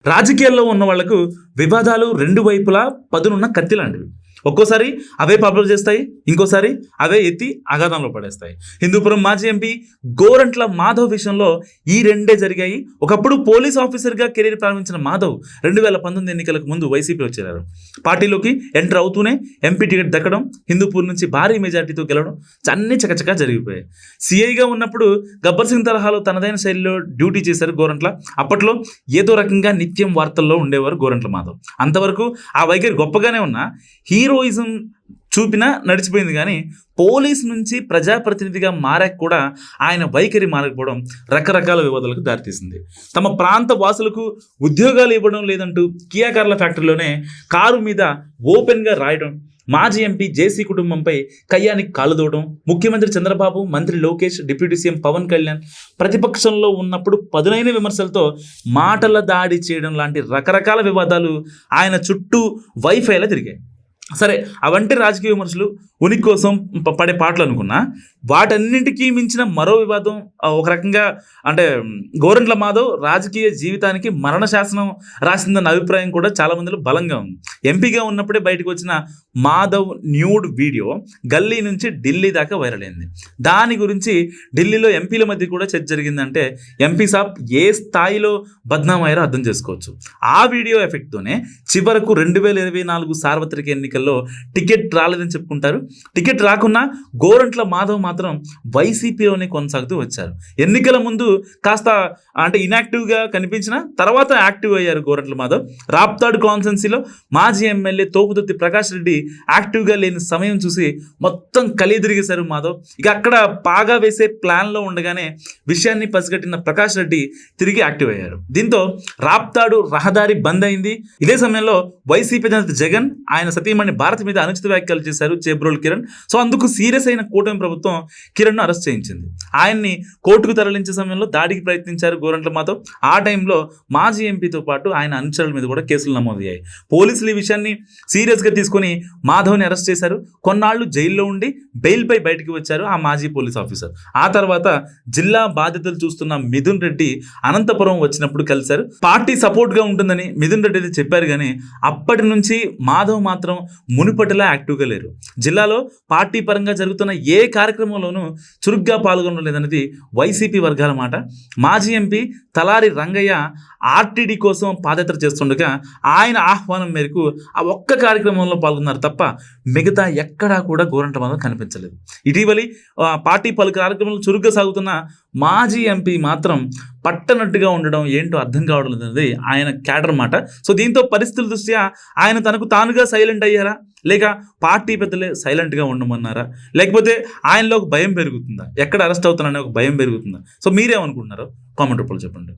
రాజకీయాల్లో ఉన్న వాళ్లకు వివాదాలు రెండు వైపులా పదునున్న కత్తి లాంటివి. ఒక్కోసారి అవే పాపులర్ చేస్తాయి, ఇంకోసారి అవే ఎత్తి అగాధంలో పడేస్తాయి. హిందూపురం మాజీ ఎంపీ గోరంట్ల మాధవ్ విషయంలో ఈ రెండే జరిగాయి. ఒకప్పుడు పోలీస్ ఆఫీసర్గా కెరీర్ ప్రారంభించిన మాధవ్ 2019 ఎన్నికలకు ముందు వైసీపీలో చేరారు. పార్టీలోకి ఎంటర్ అవుతూనే ఎంపీ టికెట్ దక్కడం, హిందూపూర్ నుంచి భారీ మెజార్టీతో గెలవడం అన్ని చకచకా జరిగిపోయాయి. సిఐగా ఉన్నప్పుడు గబ్బర్ సింగ్ తరహాలో తనదైన శైలిలో డ్యూటీ చేశారు గోరంట్ల. అప్పట్లో ఏదో రకంగా నిత్యం వార్తల్లో ఉండేవారు గోరంట్ల మాధవ్. అంతవరకు ఆ వైఖరి గొప్పగానే ఉన్నా హీరోయిజం చూపినా నడిచిపోయింది. కానీ పోలీస్ నుంచి ప్రజాప్రతినిధిగా మారాక కూడా ఆయన వైఖరి మారకపోవడం రకరకాల వివాదాలకు దారితీసింది. తమ ప్రాంత వాసులకు ఉద్యోగాలు ఇవ్వడం లేదంటూ కియా కార్ల ఫ్యాక్టరీలోనే కారు మీద ఓపెన్గా రాయడం, మాజీ ఎంపీ జేసీ కుటుంబంపై కయ్యానికి కాలుదోవడం, ముఖ్యమంత్రి చంద్రబాబు, మంత్రి లోకేష్, డిప్యూటీ సీఎం పవన్ కళ్యాణ్ ప్రతిపక్షంలో ఉన్నప్పుడు పదునైన విమర్శలతో మాటల దాడి చేయడం లాంటి రకరకాల వివాదాలు ఆయన చుట్టూ వైఫైలా తిరిగాయి. సరే, అవంటే రాజకీయ విమర్శలు ఉనికి కోసం పడే పాటలు అనుకున్నా, వాటన్నింటికీ మించిన మరో వివాదం ఒక రకంగా అంటే గోరంట్ల మాధవ్ రాజకీయ జీవితానికి మరణ శాసనం రాసిందన్న అభిప్రాయం కూడా చాలా మందిలో బలంగా ఉంది. ఎంపీగా ఉన్నప్పుడే బయటకు వచ్చిన మాధవ్ న్యూడ్ వీడియో గల్లీ నుంచి ఢిల్లీ దాకా వైరల్ అయింది. దాని గురించి ఢిల్లీలో ఎంపీల మధ్య కూడా చర్చ జరిగిందంటే ఎంపీ సాబ్ ఏ స్థాయిలో బద్నామయ్యారో అర్థం చేసుకోవచ్చు. ఆ వీడియో ఎఫెక్ట్తోనే చివరకు 2024 సార్వత్రిక ఎన్నికల్లో టికెట్ రాలేదని చెప్పుకుంటారు. టికెట్ రాకున్నా గోరంట్ల మాధవ్ మాత్రం వైసీపీలోనే కొనసాగుతూ వచ్చారు. ఎన్నికల ముందు కాస్త అంటే ఇన్యాక్టివ్గా కనిపించిన తర్వాత యాక్టివ్ అయ్యారు గోరంట్ల మాధవ్. రాప్తాడు కాన్స్టెన్సీలో మాజీ ఎమ్మెల్యే తోపుదుర్తి ప్రకాష్ రెడ్డి యాక్టివ్గా లేని సమయం చూసి మొత్తం కలిదిరిగేశారు మాధవ్. ఇక అక్కడ పాగా వేసే ప్లాన్లో ఉండగానే విషయాన్ని పసిగట్టిన ప్రకాష్ రెడ్డి తిరిగి యాక్టివ్ అయ్యారు. దీంతో రాప్తాడు రహదారి బంద్ అయింది. ఇదే సమయంలో వైసీపీ అధినేత జగన్ ఆయన సతీమణి భారతి మీద అనుచిత వ్యాఖ్యలు చేశారు చేబ్రోల్ కిరణ్. సో అందుకు సీరియస్ అయిన కూటమి ప్రభుత్వం కిరణ్ను అరెస్ట్ చేయించింది. ఆయన్ని కోర్టుకు తరలించే సమయంలో దాడికి ప్రయత్నించారు గోరంట్ల మాధవ్. ఆ టైంలో మాజీ ఎంపీతో పాటు ఆయన అనుచరుల మీద కూడా కేసులు నమోదయ్యాయి. పోలీసులు ఈ విషయాన్ని సీరియస్గా తీసుకొని మాధవ్ని అరెస్ట్ చేశారు. కొన్నాళ్ళు జైల్లో ఉండి బెయిల్పై బయటికి వచ్చారు ఆ మాజీ పోలీస్ ఆఫీసర్. ఆ తర్వాత జిల్లా బాధ్యతలు చూస్తున్న మిథున్ రెడ్డి అనంతపురం వచ్చినప్పుడు కలిశారు. పార్టీ సపోర్ట్గా ఉంటుందని మిథున్ రెడ్డి అయితే చెప్పారు. కానీ అప్పటి నుంచి మాధవ్ మాత్రం మునుపటిలా యాక్టివ్గా లేరు. జిల్లాలో పార్టీ పరంగా జరుగుతున్న ఏ కార్యక్రమంలోనూ చురుగ్గా పాల్గొనడం లేదన్నది వైసీపీ వర్గాల మాట. మాజీ ఎంపీ తలారి రంగయ్య ఆర్టీడీ కోసం పాదయాత్ర చేస్తుండగా ఆయన ఆహ్వానం మేరకు ఆ ఒక్క కార్యక్రమంలో పాల్గొన్నారు తప్ప మిగతా ఎక్కడా కూడా గోరంట్ల మాధవ్ కనిపించలేదు. ఇటీవలి పార్టీ పలు కార్యక్రమాలు చురుగ్గా సాగుతున్న మాజీ ఎంపీ మాత్రం పట్టనట్టుగా ఉండడం ఏంటో అర్థం కావడం లేదన్నది ఆయన క్యాడర్ మాట. సో దీంతో పరిస్థితుల దృష్ట్యా ఆయన తనకు తానుగా సైలెంట్ అయ్యారా, లేక పార్టీ పెద్దలే సైలెంట్గా ఉండమన్నారా, లేకపోతే ఆయనలో ఒక భయం పెరుగుతుందా, ఎక్కడ అరెస్ట్ అవుతాననే ఒక భయం పెరుగుతుందా? సో మీరేమనుకుంటున్నారో కామెంట్ రూపంలో చెప్పండి.